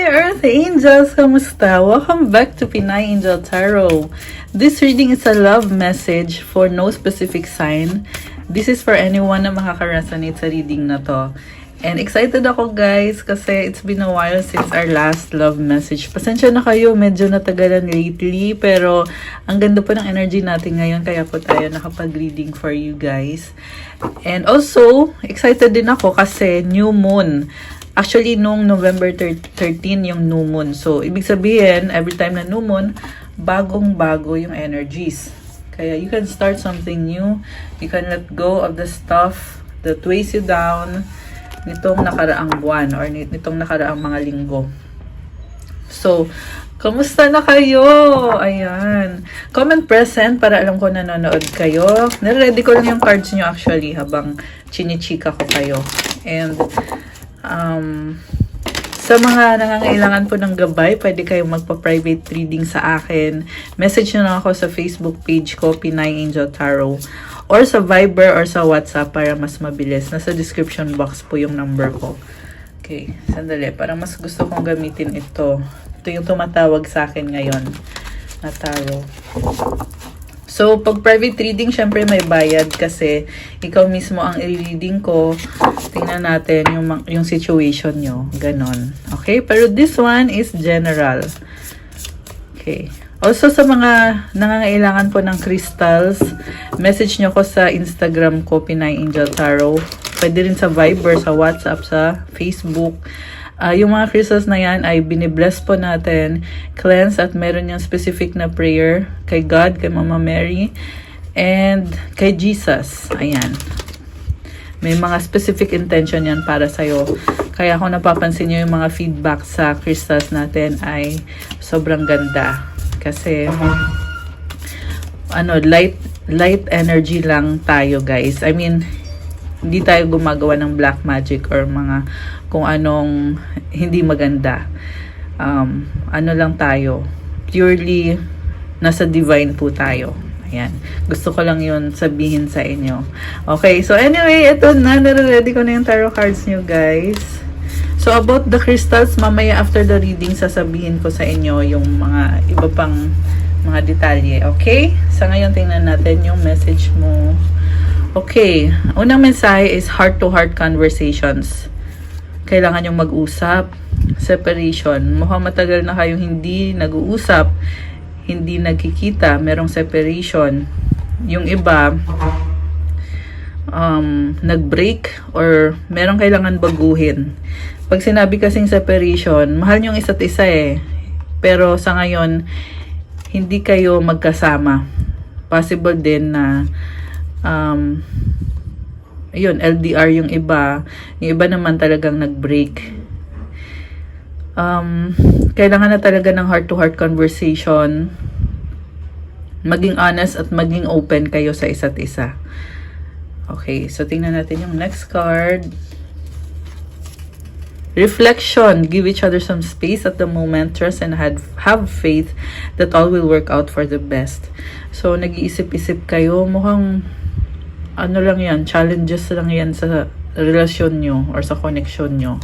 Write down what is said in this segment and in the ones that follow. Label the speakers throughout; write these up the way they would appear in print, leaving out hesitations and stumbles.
Speaker 1: Earth Angels! Kamusta? Welcome back to Pinay Angel Tarot. This reading is a love message for no specific sign. This is for anyone na makaka-resonate sa reading na to. And excited ako guys kasi it's been a while since our last love message. Pasensya na kayo, medyo natagalan lately pero ang ganda po ng energy natin ngayon kaya po tayo nakapag-reading for you guys. And also, excited din ako kasi new moon. Actually, nung November 13 yung new moon. So, ibig sabihin, every time na new moon, bagong-bago yung energies. Kaya you can start something new. You can let go of the stuff that weighs you down nitong nakaraang buwan or nitong nakaraang mga linggo. So, kamusta na kayo? Ayan. Comment present para alam ko nanonood kayo. Nare-ready ko lang yung cards nyo actually habang chinichika ko kayo. And, sa mga nangangailangan po ng gabay, pwede kayong magpa-private reading sa akin. Message nyo lang ako sa Facebook page ko, Pinay Angel Tarot. Or sa Viber or sa WhatsApp para mas mabilis. Nasa description box po yung number ko. Okay, sandali. Parang mas gusto kong gamitin ito. Ito yung tumatawag sa akin ngayon na tarot. So, pag private reading, syempre may bayad kasi ikaw mismo ang i-reading ko. Tingnan natin yung situation nyo. Ganon. Okay? Pero this one is general. Okay. Also, sa mga nangangailangan po ng crystals, message nyo ko sa Instagram ko, Pinay Angel Tarot. Pwede rin sa Viber, sa WhatsApp, sa Facebook. Yung mga crystals na yan ay binibless po natin, cleanse at meron yung specific na prayer kay God, kay Mama Mary, and kay Jesus. Ayan. May mga specific intention yan para sa'yo. Kaya kung napapansin nyo yung mga feedback sa crystals natin ay sobrang ganda. Kasi, light energy lang tayo guys. I mean, hindi tayo gumagawa ng black magic or mga kung anong hindi maganda. Ano lang tayo. Purely nasa divine po tayo. Ayan. Gusto ko lang yun sabihin sa inyo. Okay. So anyway, ito na. Nare-ready ko na yung tarot cards nyo guys. So about the crystals, mamaya after the reading, sasabihin ko sa inyo yung mga iba pang mga detalye. Okay? Sa ngayon, tingnan natin yung message mo. Okay, unang mensahe is heart-to-heart conversations. Kailangan yung mag-usap. Separation. Mukhang matagal na kayong hindi nag-uusap, hindi nagkikita, merong separation. Yung iba, nag-break or merong kailangan baguhin. Pag sinabi kasing separation, mahal nyo yung isa't isa eh. Pero sa ngayon, hindi kayo magkasama. Possible din na ayun, LDR yung iba naman talagang nag-break. Kailangan na talaga ng heart-to-heart conversation, maging honest at maging open kayo sa isa't isa. Okay, so tingnan natin yung next card. Reflection. Give each other some space at the moment. Trust and have faith that all will work out for the best. So, nag-iisip-isip kayo. Mukhang ano lang yan, challenges lang yan sa relasyon nyo or sa connection nyo.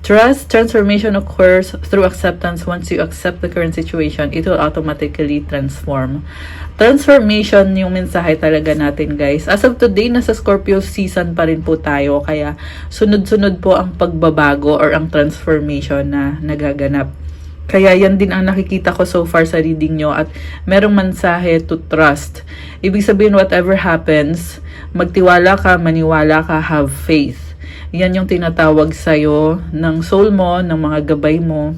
Speaker 1: Trust, transformation occurs through acceptance. Once you accept the current situation, it will automatically transform. Transformation yung mensahe talaga natin guys. As of today, nasa Scorpio season pa rin po tayo. Kaya sunod-sunod po ang pagbabago or ang transformation na nagaganap. Kaya yan din ang nakikita ko so far sa reading nyo at merong mensahe to trust. Ibig sabihin whatever happens, magtiwala ka, maniwala ka, have faith. Yan yung tinatawag sa'yo ng soul mo, ng mga gabay mo,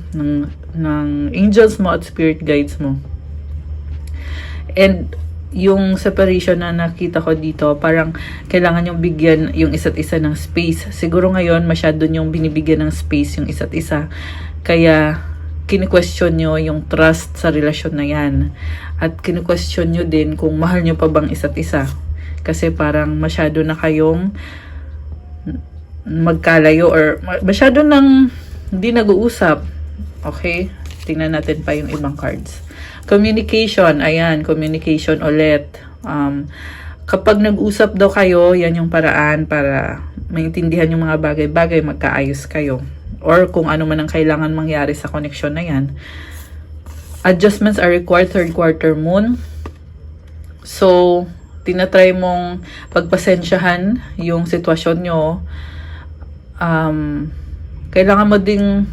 Speaker 1: ng angels mo at spirit guides mo. And yung separation na nakita ko dito, parang kailangan yung bigyan yung isa't isa ng space. Siguro ngayon masyado yung binibigyan ng space yung isa't isa. Kaya kini-question nyo yung trust sa relasyon na yan. At kini-question nyo din kung mahal nyo pa bang isa't isa. Kasi parang masyado na kayong magkalayo or masyado nang hindi nag-uusap. Okay? Tingnan natin pa yung ibang cards. Communication. Ayan, communication ulit. Kapag nag-usap daw kayo, yan yung paraan para maintindihan yung mga bagay-bagay, magkaayos kayo. or kung ano man ang kailangan mangyari sa connection na yan. Adjustments are required third quarter moon. So, tinatry mong pagpasensyahan yung sitwasyon nyo. Kailangan mo ding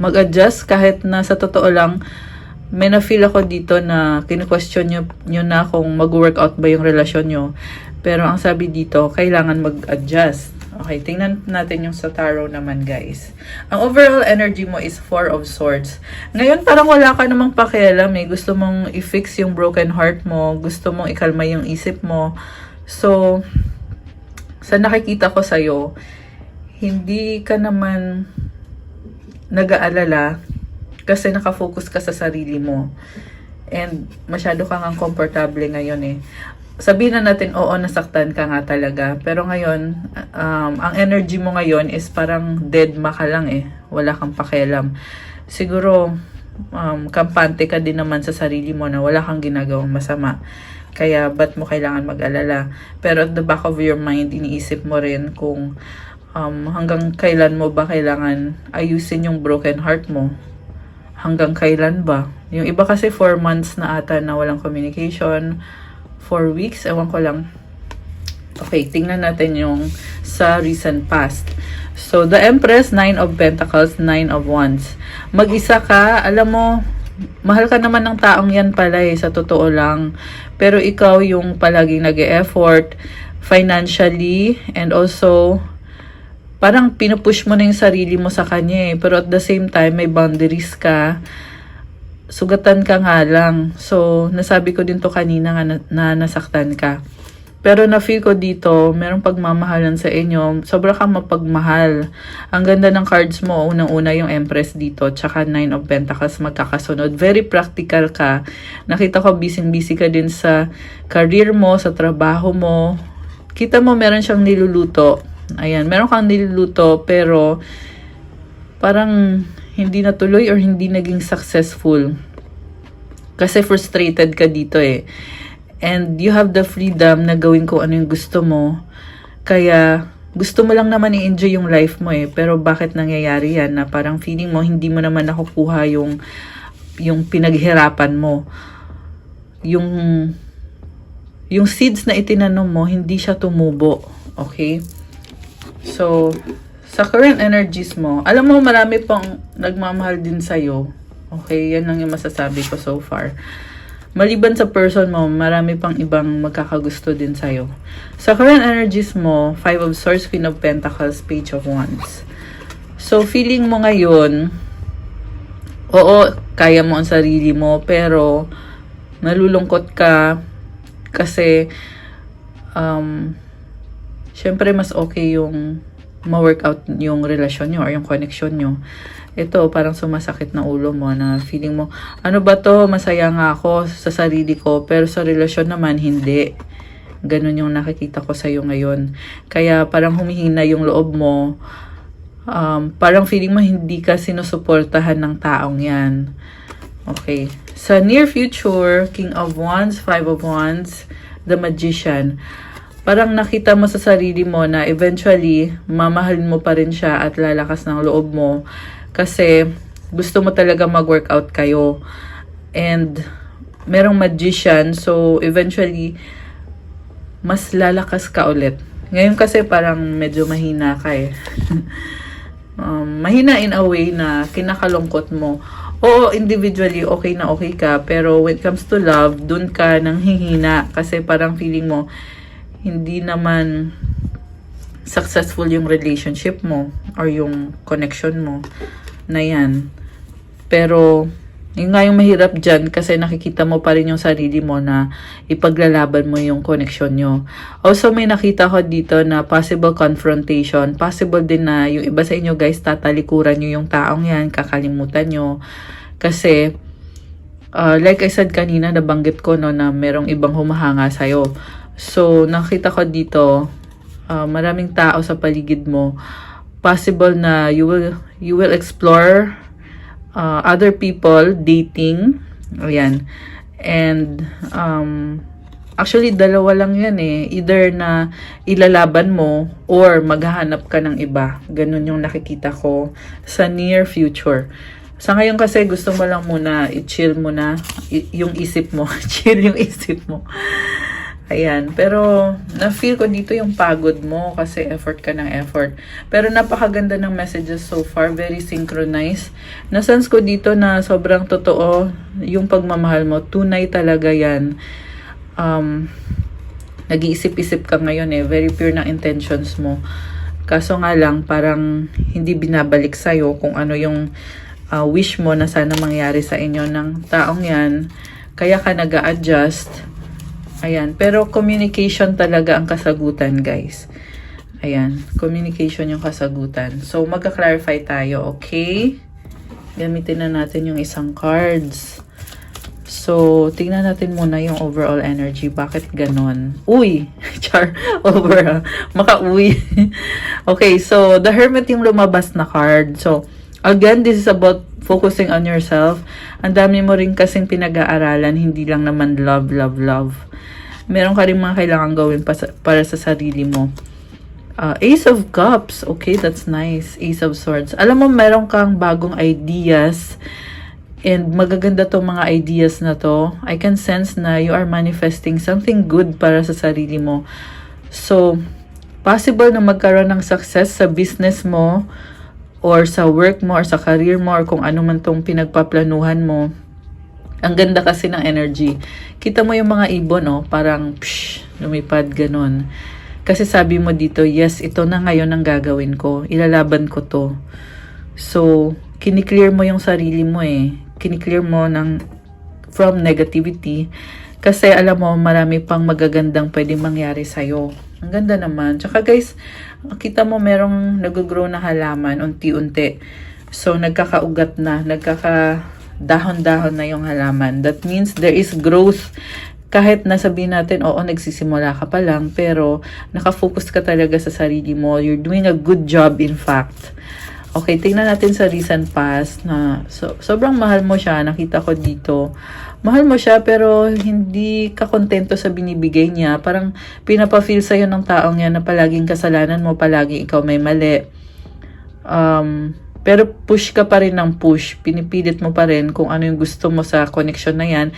Speaker 1: mag-adjust kahit na sa totoo lang, may na-feel ako dito na kinu-question nyo na kung mag-workout ba yung relasyon nyo. Pero ang sabi dito, kailangan mag-adjust. Okay, tingnan natin yung sa tarot naman, guys. Ang overall energy mo is 4 of Swords. Ngayon, parang wala ka namang pakialam eh. Gusto mong i-fix yung broken heart mo. Gusto mong ikalma yung isip mo. So, sa nakikita ko sa'yo, hindi ka naman nag-aalala kasi nakafocus ka sa sarili mo. And masyado kang comfortable ngayon eh. Sabihin na natin, oo, nasaktan ka nga talaga. Pero ngayon, ang energy mo ngayon is parang dead ma ka lang eh. Wala kang pakialam. Siguro, kampante ka din naman sa sarili mo na wala kang ginagawang masama. Kaya, ba't mo kailangan mag-alala? Pero at the back of your mind, iniisip mo rin kung hanggang kailan mo ba kailangan ayusin yung broken heart mo? Hanggang kailan ba? Yung iba kasi 4 months na ata na walang communication. 4 weeks, ewan ko lang. Okay, tingnan natin yung sa recent past. So, the Empress, 9 of Pentacles, 9 of Wands. Mag-isa ka, alam mo, mahal ka naman ng taong yan pala eh, sa totoo lang. Pero ikaw yung palaging nag-e-effort financially and also parang pinupush mo na yung sarili mo sa kanya eh. Pero at the same time, may boundaries ka. Sugatan ka nga lang. So, nasabi ko din to kanina nga na nasaktan ka. Pero na-feel ko dito, merong pagmamahalan sa inyo. Sobra kang mapagmahal. Ang ganda ng cards mo. Unang-una yung Empress dito. Tsaka 9 of Pentacles magkakasunod. Very practical ka. Nakita ko busy-busy ka din sa career mo, sa trabaho mo. Kita mo meron siyang niluluto. Ayan, meron kang niluluto pero parang hindi natuloy or hindi naging successful. Kasi frustrated ka dito eh. And you have the freedom na gawin kung ano yung gusto mo. Kaya gusto mo lang naman i-enjoy yung life mo eh. Pero bakit nangyayari yan na parang feeling mo hindi mo naman nakukuha yung pinaghirapan mo. Yung seeds na itinanom mo, hindi siya tumubo. Okay? So, sa current energies mo, alam mo marami pang nagmamahal din sa'yo. Okay, yan lang yung masasabi ko so far. Maliban sa person mo, marami pang ibang magkakagusto din sa'yo. Sa current energies mo, 5 of Swords, Queen of Pentacles, Page of Wands. So, feeling mo ngayon, oo, kaya mo ang sarili mo, pero nalulungkot ka kasi syempre mas okay yung ma-workout yung relasyon nyo or yung connection nyo. Ito, parang sumasakit na ulo mo na feeling mo, ano ba to? Masaya nga ako sa sarili ko, pero sa relasyon naman, hindi. Ganun yung nakikita ko sa'yo ngayon. Kaya parang humihina yung loob mo. Parang feeling mo hindi ka sinusuportahan ng taong yan. Okay. Sa near future, King of Wands, 5 of Wands, the Magician. Parang nakita mo sa sarili mo na eventually, mamahalin mo pa rin siya at lalakas ng loob mo. Kasi gusto mo talaga mag-workout kayo. And merong Magician, so eventually, mas lalakas ka ulit. Ngayon kasi parang medyo mahina ka eh. Mahina in a way na kinakalungkot mo. Oo, individually, okay na okay ka. Pero when it comes to love, dun ka nang hihina. Kasi parang feeling mo, hindi naman successful yung relationship mo or yung connection mo na yan. Pero, yun nga yung mahirap dyan kasi nakikita mo pa rin yung sarili mo na ipaglalaban mo yung connection nyo. Also, may nakita ko dito na possible confrontation. Possible din na yung iba sa inyo guys, tatalikuran nyo yung taong yan, kakalimutan nyo. Kasi, like I said kanina, nabanggit ko no, na merong ibang humahanga sa'yo. So, nakita ko dito, maraming tao sa paligid mo. Possible na you will explore other people, dating. Ayan. And, Actually, dalawa lang yan eh. Either na ilalaban mo or maghahanap ka ng iba. Ganun yung nakikita ko sa near future. Sa ngayon kasi gusto mo lang muna i-chill mo na yung isip mo. Chill yung isip mo. Ayan. Pero na-feel ko dito yung pagod mo kasi effort ka ng effort. Pero napakaganda ng messages so far. Very synchronized. Na-sense ko dito na sobrang totoo yung pagmamahal mo. Tunay talaga yan. Nag-iisip-isip ka ngayon eh. Very pure na intentions mo. Kaso nga lang, parang hindi binabalik sa'yo kung ano yung wish mo na sana mangyari sa inyo ng taong yan. Kaya ka nag-a-adjust. Ayan. Pero communication talaga ang kasagutan, guys. Ayan. Communication yung kasagutan. So, magka-clarify tayo, okay? Gamitin na natin yung isang cards. So, tingnan natin muna yung overall energy. Bakit ganon? Uy! Char! Over. Maka-uy. Okay, so, the Hermit yung lumabas na card. So, again, this is about focusing on yourself. Ang dami mo rin kasing pinag-aaralan, hindi lang naman love, love, love. Meron ka rin mga kailangan gawin para sa sarili mo. Ace of Cups. Okay, that's nice. Ace of Swords. Alam mo, meron kang bagong ideas. And magaganda to mga ideas na to. I can sense na you are manifesting something good para sa sarili mo. So, possible na magkaroon ng success sa business mo, or sa work mo, or sa career mo, or kung ano man tong pinagpaplanuhan mo. Ang ganda kasi ng energy. Kita mo yung mga ibon, oh, parang lumipad, ganon. Kasi sabi mo dito, yes, ito na ngayon ang gagawin ko. Ilalaban ko to. So, kiniklear mo yung sarili mo eh. Kiniklear mo from negativity. Kasi alam mo, marami pang magagandang pwedeng mangyari sa'yo. Ang ganda naman. Tsaka guys, kita mo merong nag-grow na halaman unti-unti. So, nagkakaugat na. Nagkakadahon-dahon na yung halaman. That means there is growth. Kahit nasabihin natin, oo, nagsisimula ka pa lang, pero nakafocus ka talaga sa sarili mo. You're doing a good job, in fact. Okay, tingnan natin sa recent past na sobrang mahal mo siya. Nakita ko dito. Mahal mo siya pero hindi ka kontento sa binibigay niya. Parang pinapa-feel sa'yo ng taong yan na palaging kasalanan mo, palaging ikaw may mali. Pero push ka pa rin ng push. Pinipilit mo pa rin kung ano yung gusto mo sa connection na yan.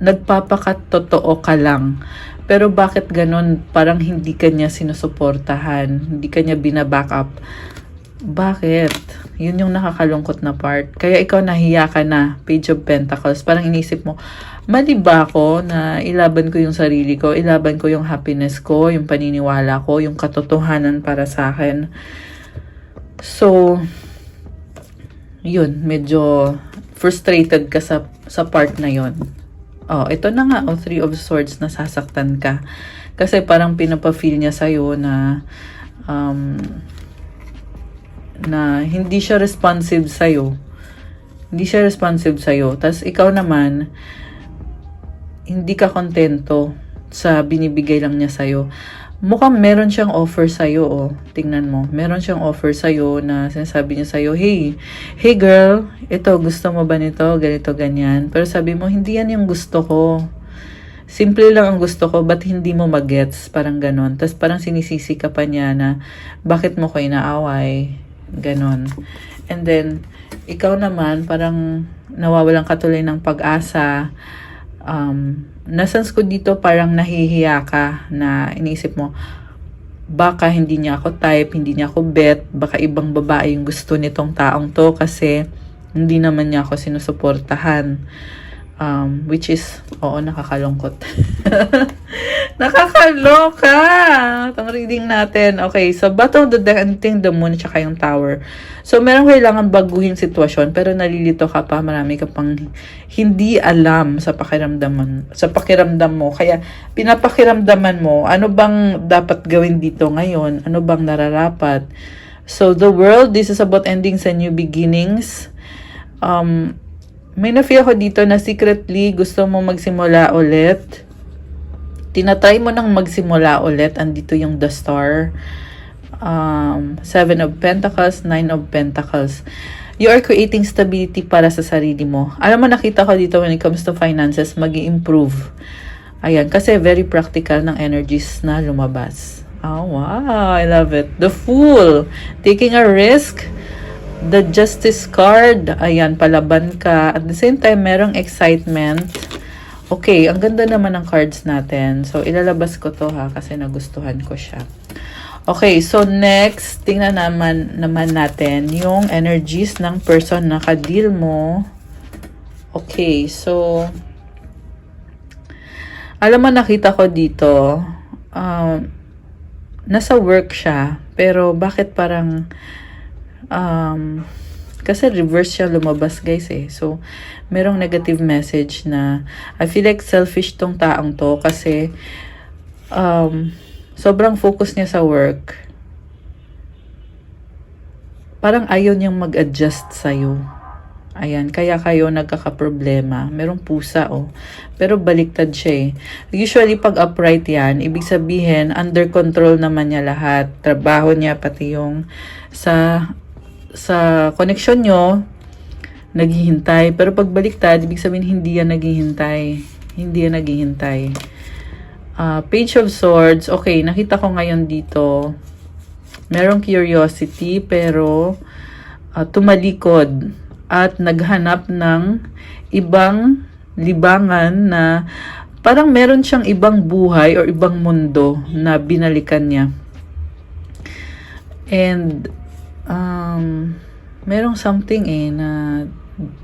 Speaker 1: Nagpapakatotoo ka lang. Pero bakit ganun? Parang hindi ka niya sinusuportahan. Hindi ka niya binaback up. Bakit? Yun yung nakakalungkot na part. Kaya ikaw nahiya ka na, Page of Pentacles. Parang inisip mo, mali ba ako na ilaban ko yung sarili ko, ilaban ko yung happiness ko, yung paniniwala ko, yung katotohanan para sa akin. So, yun, medyo frustrated ka sa part na yun. Oh, ito na nga, Three of Swords, nasasaktan ka. Kasi parang pinapa-feel niya sa'yo na hindi siya responsive sa'yo. Hindi siya responsive sa'yo. Tapos ikaw naman, hindi ka kontento sa binibigay lang niya sa'yo. Mukhang meron siyang offer sa'yo, oh. Tingnan mo. Meron siyang offer sa'yo na sinasabi niya sa'yo, hey girl, ito, gusto mo ba nito? Ganito, ganyan. Pero sabi mo, hindi yan yung gusto ko. Simple lang ang gusto ko, but hindi mo magets. Parang ganon. Tapos parang sinisisi ka pa niya na, bakit mo ko inaaway? Ganon. And then, ikaw naman, parang nawawalan ka tuloy ng pag-asa. Nasans ko dito, parang nahihiya ka na iniisip mo, baka hindi niya ako type, hindi niya ako bet, baka ibang babae yung gusto nitong taong to kasi hindi naman niya ako sinusuportahan. Which is, oo, nakakalungkot. Nakakaloka! Itong reading natin. Okay, so bottom of the deck, the moon, tsaka yung tower. So, meron kailangan baguhin sitwasyon, pero nalilito ka pa, marami ka pang hindi alam sa pakiramdam mo. Kaya, pinapakiramdaman mo, ano bang dapat gawin dito ngayon? Ano bang nararapat? So, the world, this is about endings and new beginnings. May na-feel ako dito na secretly gusto mo magsimula ulit. Tinatry mo nang magsimula ulit. Andito yung the star. Seven of Pentacles, Nine of Pentacles. You are creating stability para sa sarili mo. Alam mo, nakita ko dito when it comes to finances, mag-i-improve. Ayan, kasi very practical ng energies na lumabas. Oh, wow, I love it. The Fool, taking a risk. The Justice card, ayan, palaban ka. At the same time, merong excitement. Okay, ang ganda naman ng cards natin. So, ilalabas ko to ha, kasi nagustuhan ko siya. Okay, so next, tingnan naman natin yung energies ng person na ka-deal mo. Okay, so, alam mo, nakita ko dito, nasa work siya, pero bakit parang, kasi reverse siya lumabas guys eh. So, merong negative message na, I feel like selfish tong taong to kasi, sobrang focus niya sa work. Parang ayaw niyang mag-adjust sa'yo. Ayan, kaya kayo nagkakaproblema. Merong pusa, oh. Pero baliktad siya eh. Usually, pag upright yan, ibig sabihin, under control naman niya lahat. Trabaho niya, pati yung sa connection nyo, naghihintay. Pero pag baliktad, ibig sabihin, hindi yan naghihintay. Hindi yan naghihintay. Page of Swords. Okay, nakita ko ngayon dito. Merong curiosity, pero tumalikod at naghanap ng ibang libangan na parang meron siyang ibang buhay or ibang mundo na binalikan niya. And merong something eh na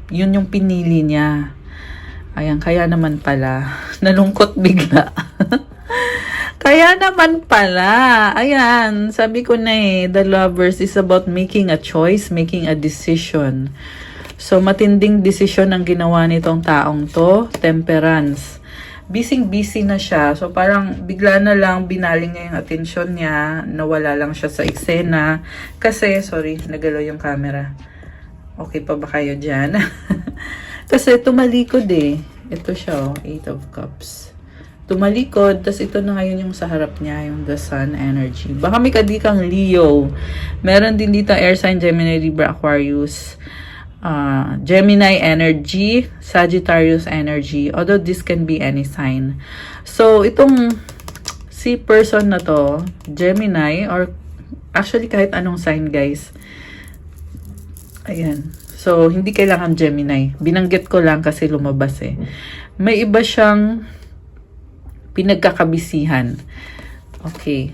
Speaker 1: yun yung pinili niya. Ayan, kaya naman pala nalungkot bigla. Kaya naman pala, ayan, sabi ko na eh, the Lovers is about making a choice, making a decision. So, matinding desisyon ang ginawa nitong taong to, Temperance. Busy-busy na siya. So, parang bigla na lang binaling niya yung atensyon niya, nawala lang siya sa eksena. Kasi, sorry, nagalaw yung camera. Okay pa ba kayo dyan? Kasi tumalikod eh. Ito siya, oh, Eight of Cups. Tumalikod, tas ito na ngayon yung sa harap niya, yung the Sun energy. Baka may kadikang Leo. Meron din dito air sign, Gemini, Libra, Aquarius, Gemini energy, Sagittarius energy, although this can be any sign. So, itong si person na to, Gemini, or actually kahit anong sign guys. Ayan. So, hindi kailangan Gemini. Binanggit ko lang kasi lumabas eh. May iba siyang pinagkakabisihan. Okay.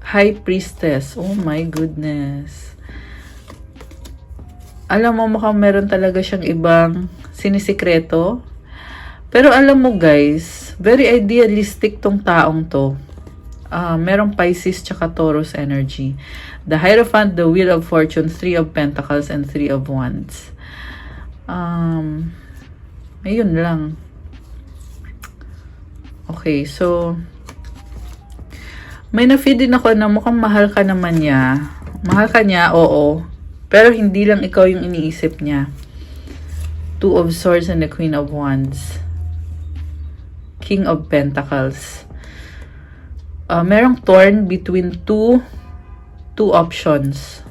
Speaker 1: High Priestess. Oh my goodness. Alam mo, mukhang meron talaga siyang ibang sinisikreto. Pero alam mo guys, very idealistic tong taong to. Merong Pisces tsaka Taurus energy. The Hierophant, the Wheel of Fortune, Three of Pentacles, and Three of Wands. Ayun lang. Okay, so may na-feed din ako na mukhang mahal ka naman niya. Mahal ka niya, oo. Pero hindi lang ikaw yung iniisip niya. Two of Swords and the Queen of Wands. King of Pentacles. Merong torn between two options.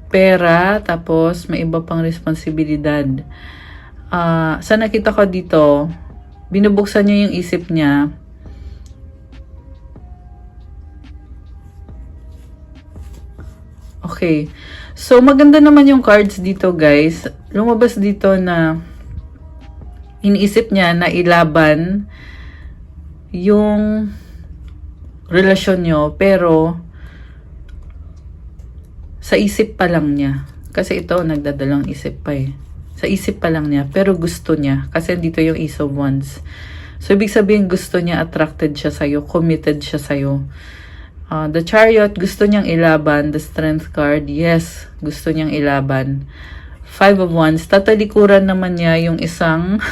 Speaker 1: Pera, tapos may iba pang responsibilidad. Sa nakita ko dito, binubuksan niya yung isip niya. Okay. So, maganda naman yung cards dito, guys. Lumabas dito na iniisip niya na ilaban yung relasyon nyo, pero sa isip pa lang niya. Kasi ito, nagdadalang isip pa eh. Sa isip pa lang niya, pero gusto niya. Kasi dito yung Ace of Wands. So, ibig sabihin, gusto niya, attracted siya sa'yo, committed siya sa'yo. The Chariot, gusto niyang ilaban. The Strength card, yes, gusto niyang ilaban. Five of Wands, tatalikuran naman niya yung isang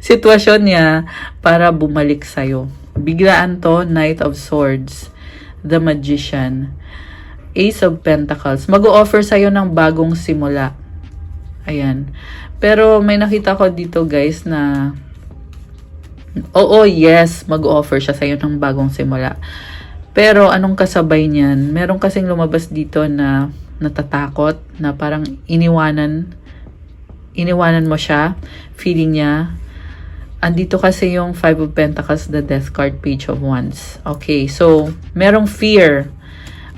Speaker 1: sitwasyon niya para bumalik sa'yo. Biglaan to, Knight of Swords, the Magician, Ace of Pentacles. Mag-o-offer sa'yo ng bagong simula. Ayan. Pero may nakita ko dito guys na oo, yes, mag-o-offer siya sa'yo ng bagong simula. Pero anong kasabay niyan? Meron kasing lumabas dito na natatakot, na parang iniwanan mo siya, feeling niya, andito kasi yung Five of Pentacles, the Death card, Page of Wands. Okay, so, merong fear.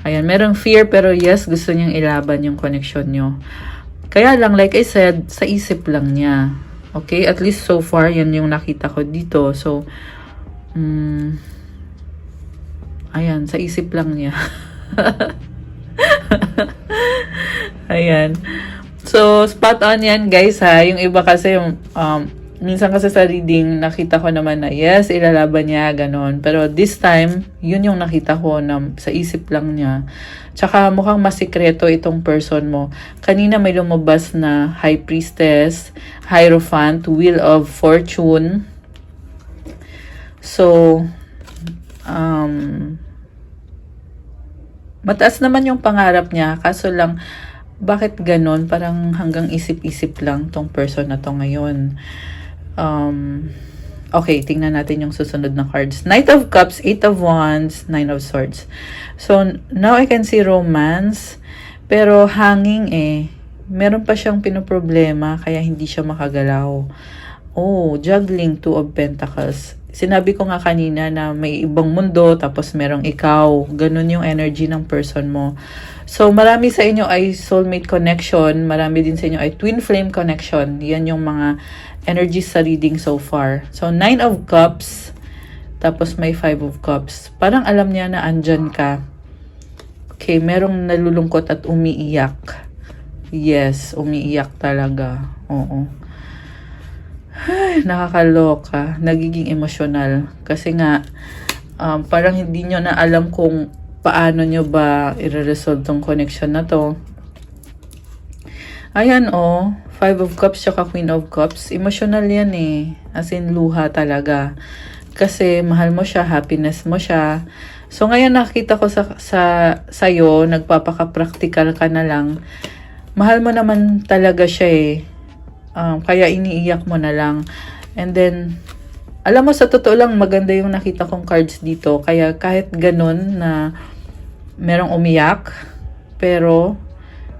Speaker 1: Ayan, merong fear, pero yes, gusto niyang ilaban yung connection nyo. Kaya lang, like I said, sa isip lang niya. Okay, at least so far, yan yung nakita ko dito. So, ayan, sa isip lang niya. Ayan. So, spot on yan, guys, ha. Yung iba kasi, minsan kasi sa reading, nakita ko naman na, yes, ilalaban niya, ganon. Pero this time, yun yung nakita ko na sa isip lang niya. Tsaka, mukhang masikreto itong person mo. Kanina may lumabas na High Priestess, Hierophant, Wheel of Fortune. So, mataas naman yung pangarap niya, kaso lang, bakit ganon? Parang hanggang isip-isip lang tong person na to ngayon. Okay, tingnan natin yung susunod na cards. Knight of Cups, Eight of Wands, Nine of Swords. So, now I can see romance, pero hanging meron pa siyang pinoproblema, kaya hindi siya makagalaw. Oh, juggling, Two of Pentacles. Sinabi ko nga kanina na may ibang mundo, tapos merong ikaw. Ganun yung energy ng person mo. So, marami sa inyo ay soulmate connection. Marami din sa inyo ay twin flame connection. Yan yung mga energies sa reading so far. So, Nine of Cups, tapos may Five of Cups. Parang alam niya na andyan ka. Okay, merong nalulungkot at umiiyak. Yes, umiiyak talaga. Oo. Ay, nakakaloka, nagiging emosyonal. Kasi nga, parang hindi nyo na alam kung paano nyo ba i-resolve tong connection na to. Ayan Five of Cups tsaka Queen of Cups. Emotional yan As in, luha talaga. Kasi mahal mo siya, happiness mo siya. So, ngayon nakita ko sa'yo, nagpapaka-practical ka na lang. Mahal mo naman talaga siya kaya iniiyak mo na lang. And then, alam mo, sa totoo lang, maganda yung nakita kong cards dito. Kaya kahit ganun na merong umiyak, pero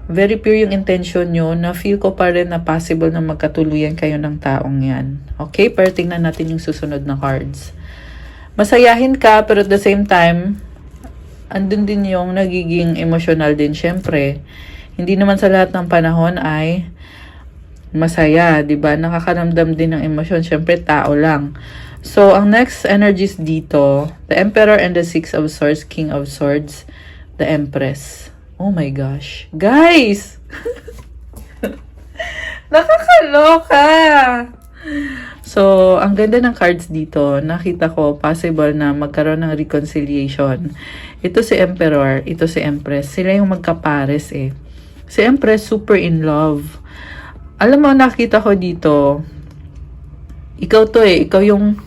Speaker 1: very pure yung intention nyo, na feel ko pa rin na possible na magkatuluyan kayo ng taong yan. Okay? Pero tingnan natin yung susunod na cards. Masayahin ka, pero at the same time, andun din yung nagiging emotional din, syempre. Hindi naman sa lahat ng panahon ay masaya, 'di ba? Nakakaramdam din ng emosyon, syempre tao lang. So, ang next energies dito, the Emperor and the Six of Swords, King of Swords, the Empress. Oh my gosh. Guys! Nakakaloka! So, ang ganda ng cards dito, nakita ko possible na magkaroon ng reconciliation. Ito si Emperor, ito si Empress. Sila yung magkapares Si Empress super in love. Alam mo, nakita ko dito, ikaw to ikaw yung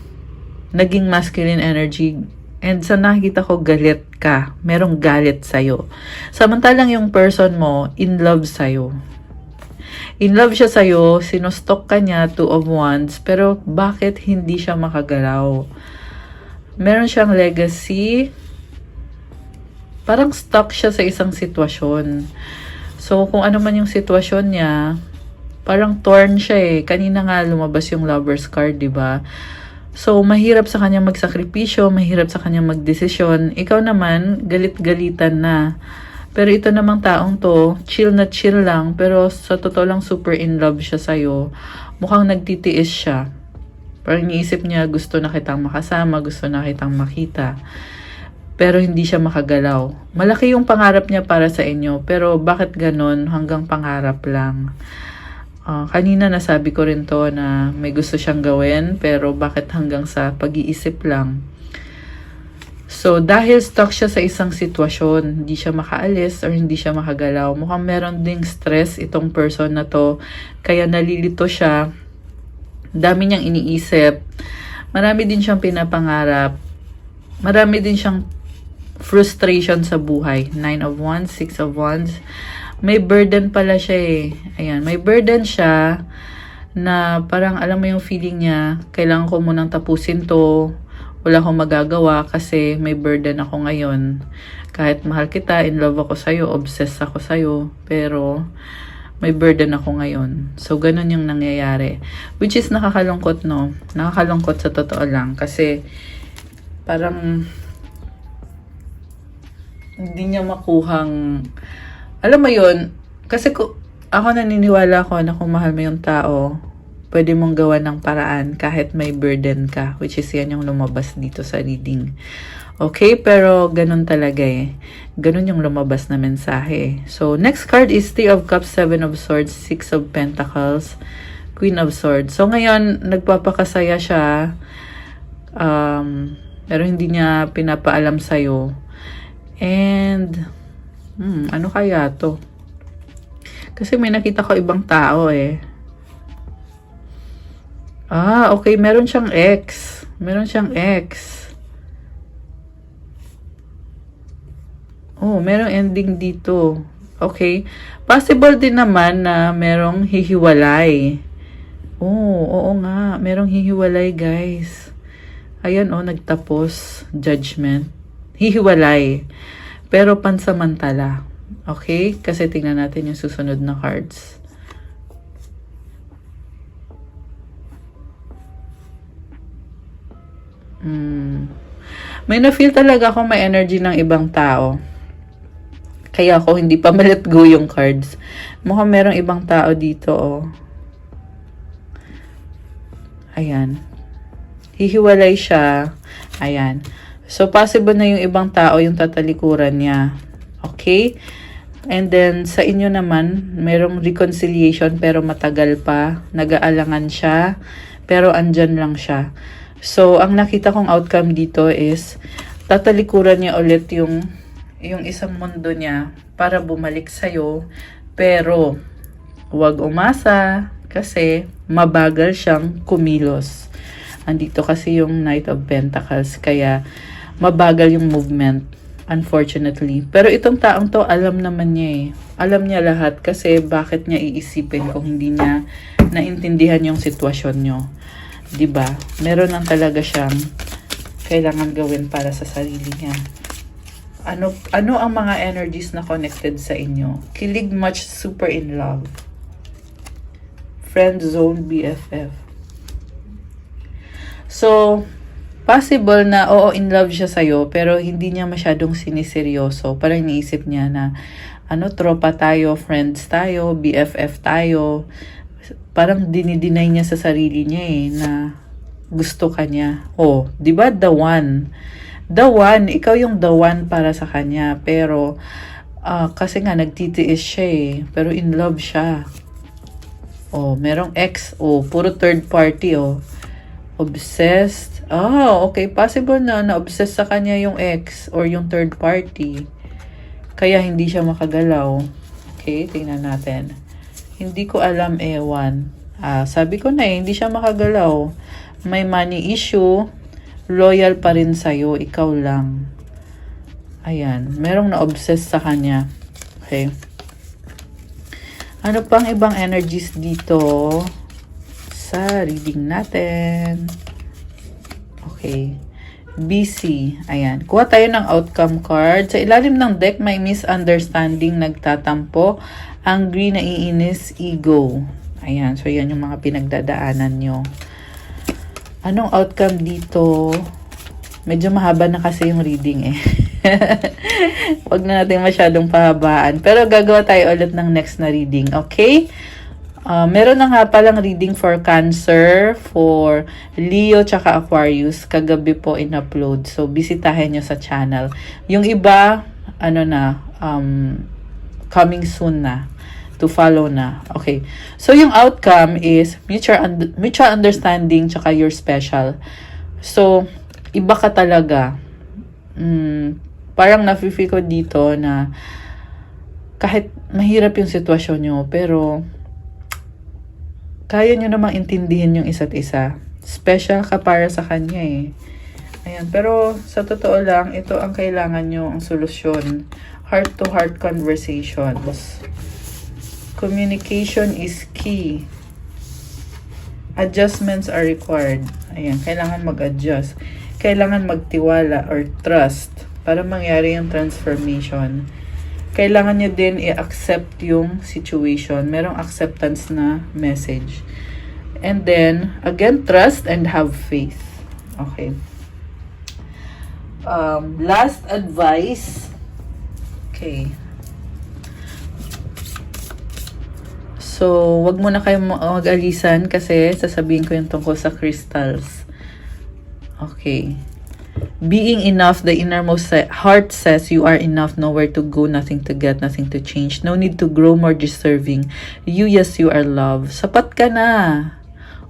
Speaker 1: naging masculine energy. And sa nakita ko, galit ka. Merong galit sa'yo. Samantalang yung person mo, in love sa'yo. In love siya sa'yo, sinustok ka niya, Two of Wands, pero bakit hindi siya makagalaw? Meron siyang legacy. Parang stuck siya sa isang sitwasyon. So, kung ano man yung sitwasyon niya, parang torn siya Kanina nga lumabas yung Lover's card, 'di ba? So, mahirap sa kanya magsakripisyo, mahirap sa kanya magdesisyon. Ikaw naman, galit-galitan na. Pero ito namang taong to, chill na chill lang, pero sa totoo lang super in love siya sa'yo. Mukhang nagtitiis siya. Parang iniisip niya, gusto na kitang makasama, gusto na kitang makita. Pero hindi siya makagalaw. Malaki yung pangarap niya para sa inyo, pero bakit ganon? Hanggang pangarap lang. Kanina nasabi ko rin to na may gusto siyang gawin, pero bakit hanggang sa pag-iisip lang. So, dahil stuck siya sa isang sitwasyon, hindi siya makaalis or hindi siya makagalaw. Mukhang meron ding stress itong person na to, kaya nalilito siya. Dami niyang iniisip. Marami din siyang pinapangarap. Marami din siyang frustration sa buhay. Nine of Wands, Six of Wands. May burden pala siya Ayan, may burden siya na parang alam mo yung feeling niya, kailangan ko munang tapusin to, wala akong magagawa kasi may burden ako ngayon. Kahit mahal kita, in love ako sa'yo, obsessed ako sa'yo, pero may burden ako ngayon. So, ganun yung nangyayari. Which is nakakalungkot, no? Nakakalungkot sa totoo lang. Kasi, parang, hindi niya makuhang, alam mo yun, kasi ako naniniwala ko na kung mahal mo yung tao, pwede mong gawa ng paraan kahit may burden ka. Which is yan yung lumabas dito sa reading. Okay, pero ganun talaga eh. Ganun yung lumabas na mensahe. So, next card is Three of Cups, Seven of Swords, Six of Pentacles, Queen of Swords. So, ngayon, nagpapakasaya siya. Pero hindi niya pinapaalam sa'yo. And, ano kaya to? Kasi may nakita ko ibang tao eh. Okay. Meron siyang ex. Meron siyang ex. Merong ending dito. Okay. Possible din naman na merong hihiwalay. Oo nga. Merong hihiwalay, guys. Ayan, nagtapos. Judgment. Hihiwalay. Pero pansamantala. Okay? Kasi tingnan natin yung susunod na cards. May na-feel talaga ako may energy ng ibang tao. Kaya ako hindi pa ma-let go yung cards. Mukhang merong ibang tao dito, Ayan. Hihiwalay siya. Ayan. So, possible na yung ibang tao yung tatalikuran niya. Okay? And then, sa inyo naman, merong reconciliation pero matagal pa. Nag-aalangan siya, pero andyan lang siya. So, ang nakita kong outcome dito is, tatalikuran niya ulit yung isang mundo niya para bumalik sa'yo. Pero, huwag umasa kasi mabagal siyang kumilos. Andito kasi yung Knight of Pentacles, kaya mabagal yung movement, unfortunately. Pero itong taong to, alam naman niya eh. Alam niya lahat kasi bakit niya iisipin kung hindi niya naintindihan yung sitwasyon nyo. 'Di ba? Meron lang talaga siyang kailangan gawin para sa sarili niya. Ano ang mga energies na connected sa inyo? Kilig, much, super in love. Friend zone, BFF. So, possible na in love siya sa'yo, pero hindi niya masyadong siniseryoso. Parang iniisip niya na, tropa tayo, friends tayo, BFF tayo. Parang dinideny niya sa sarili niya na gusto ka niya. Di ba? The one. The one, ikaw yung the one para sa kanya. Pero, kasi nga, nagtitiis siya pero in love siya. Merong ex. Puro third party, Obsessed. Okay. Possible na na-obsessed sa kanya yung ex or yung third party. Kaya hindi siya makagalaw. Okay, tingnan natin. Hindi ko alam, ewan. Sabi ko na hindi siya makagalaw. May money issue. Loyal pa rin sa'yo, ikaw lang. Ayan, merong na-obsess sa kanya. Okay. Ano pang ibang energies dito sa reading natin? Okay. BC. Ayan. Kuha tayo ng outcome card. Sa ilalim ng deck, may misunderstanding, nagtatampo, angry, naiinis, ego. Ayan. So, yan yung mga pinagdadaanan nyo. Anong outcome dito? Medyo mahaba na kasi yung reading Huwag na natin masyadong pahabaan. Pero gagawa tayo ulit ng next na reading. Okay? Meron na nga palang reading for Cancer, for Leo, tsaka Aquarius. Kagabi po in-upload. So, bisitahin nyo sa channel. Yung iba, coming soon na. To follow na. Okay. So, yung outcome is mutual understanding tsaka you're special. So, iba ka talaga. Parang nafe-feel ko dito na kahit mahirap yung sitwasyon nyo, pero kaya nyo namang intindihin yung isa't isa. Special ka para sa kanya Ayan. Pero, sa totoo lang, ito ang kailangan nyo, ang solusyon. Heart-to-heart conversations. Communication is key. Adjustments are required. Ayan, kailangan mag-adjust. Kailangan magtiwala or trust para mangyari yung transformation. kailangan nyo din i-accept yung situation. Merong acceptance na message. And then, again, trust and have faith. Okay. Last advice. Okay. So, wag muna kayo mag-alisan kasi sasabihin ko yung tungkol sa crystals. Okay. Being enough, the innermost heart says you are enough, nowhere to go, nothing to get, nothing to change. No need to grow more deserving. You, yes, you are love. Sapat ka na.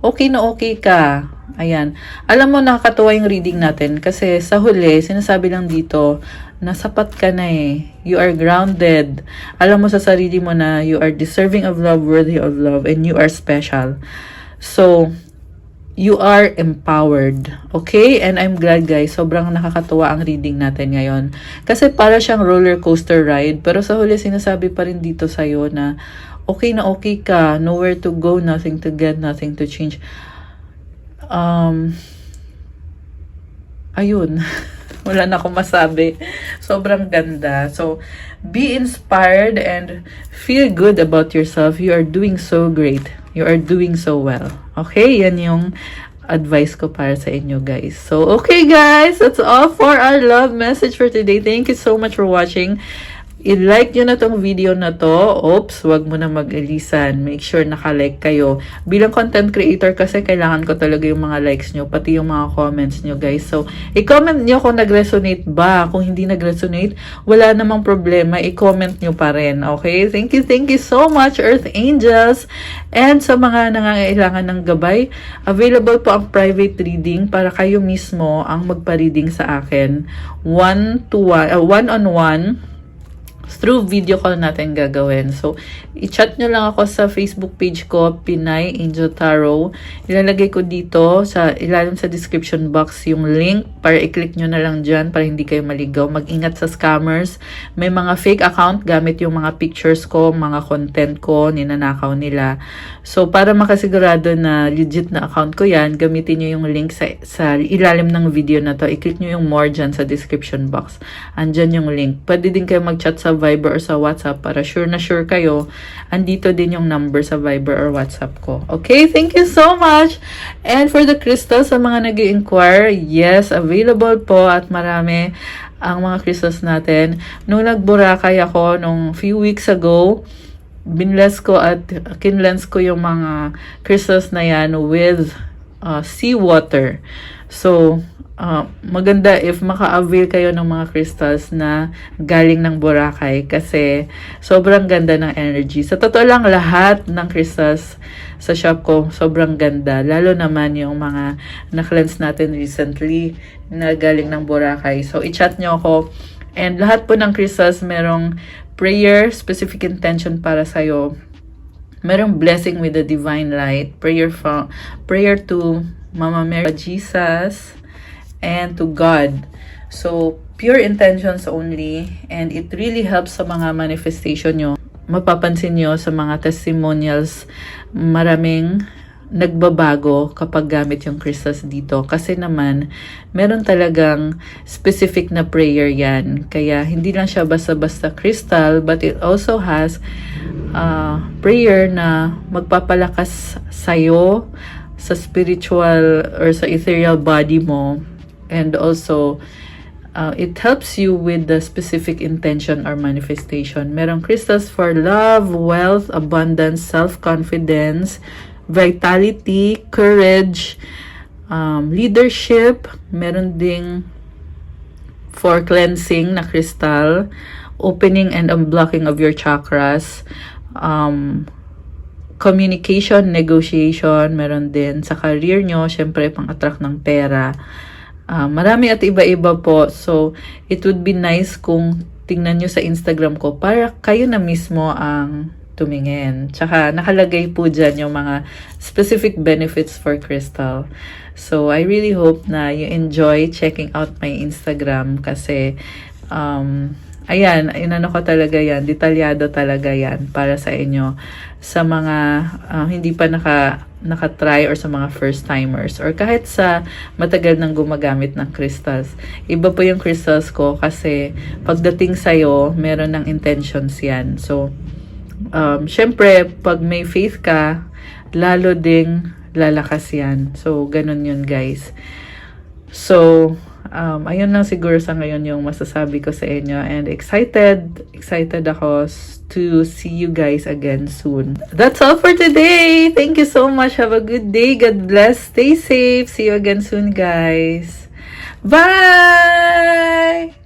Speaker 1: Okay na okay ka. Ayan. Alam mo, nakakatuwa yung reading natin kasi sa huli, sinasabi lang dito na sapat ka na eh. You are grounded. Alam mo sa sarili mo na you are deserving of love, worthy of love, and you are special. So, you are empowered. Okay? And I'm glad guys, sobrang nakakatuwa ang reading natin ngayon. Kasi para siyang roller coaster ride, pero sa huli sinasabi pa rin dito sa'yo na okay na okay ka, nowhere to go, nothing to get, nothing to change. Ayun. Wala na akong masabi. Sobrang ganda. So, be inspired and feel good about yourself. You are doing so great. You are doing so well. Okay? Yan yung advice ko para sa inyo, guys. So, okay, guys. That's all for our love message for today. Thank you so much for watching. I-like nyo na tong video na to. Oops, wag mo na mag-alisan. Make sure naka-like kayo. Bilang content creator kasi kailangan ko talaga yung mga likes nyo, pati yung mga comments nyo, guys. So, i-comment nyo kung nag-resonate ba. Kung hindi nag-resonate, wala namang problema. I-comment nyo pa rin. Okay? Thank you so much, Earth Angels. And sa mga nangangailangan ng gabay, available po ang private reading para kayo mismo ang magpa-reading sa akin. One-on-one. Through video call natin gagawin. So, i-chat nyo lang ako sa Facebook page ko, Pinay Angel Tarot. Ilalagay ko dito sa ilalim sa description box yung link para i-click nyo na lang dyan para hindi kayo maligaw. Mag-ingat sa scammers. May mga fake account gamit yung mga pictures ko, mga content ko, ninanakaw nila. So, para makasigurado na legit na account ko yan, gamitin nyo yung link sa ilalim ng video na to. I-click nyo yung more dyan sa description box. Andyan yung link. Pwede din kayo mag-chat sa Viber or sa WhatsApp para sure na sure kayo. Andito din yung number sa Viber or WhatsApp ko. Okay? Thank you so much! And for the crystals, sa mga nag-i-inquire, yes, available po at marami ang mga crystals natin. Nung nag-Boracay ako nung few weeks ago, binless ko at kinlens ko yung mga crystals na yan with seawater. So, maganda if maka-avail kayo ng mga crystals na galing ng Boracay kasi sobrang ganda ng energy. Sa totoo lang, lahat ng crystals sa shop ko sobrang ganda. Lalo naman yung mga na-cleanse natin recently na galing ng Boracay. So, i-chat nyo ako. And lahat po ng crystals merong prayer, specific intention para sa'yo. Merong blessing with the divine light. Prayer to Mama Mary, Jesus, and to God. So, pure intentions only, and it really helps sa mga manifestation nyo. Mapapansin nyo sa mga testimonials, maraming nagbabago kapag gamit yung crystals dito. Kasi naman, meron talagang specific na prayer yan. Kaya, hindi lang siya basta-basta crystal, but it also has prayer na magpapalakas sa'yo, sa spiritual or sa ethereal body mo. And also, it helps you with the specific intention or manifestation. Merong crystals for love, wealth, abundance, self-confidence, vitality, courage, leadership. Meron ding for cleansing na crystal, opening and unblocking of your chakras, communication, negotiation, meron din sa career nyo, syempre pang-attract ng pera. Marami at iba-iba po. So, it would be nice kung tingnan nyo sa Instagram ko para kayo na mismo ang tumingin. Tsaka, nakalagay po dyan yung mga specific benefits for crystal. So, I really hope na you enjoy checking out my Instagram kasi, ayan, inano ko talaga yan. Detalyado talaga yan para sa inyo. Sa mga hindi pa nakatry or sa mga first timers or kahit sa matagal nang gumagamit ng crystals. Iba po yung crystals ko kasi pagdating sa'yo, meron ng intentions yan. So, syempre, pag may faith ka, lalo ding lalakas yan. So, ganun yun guys. So, ayun lang siguro sa ngayon yung masasabi ko sa inyo. And excited ako to see you guys again soon. That's all for today. Thank you so much. Have a good day. God bless. Stay safe. See you again soon, guys. Bye!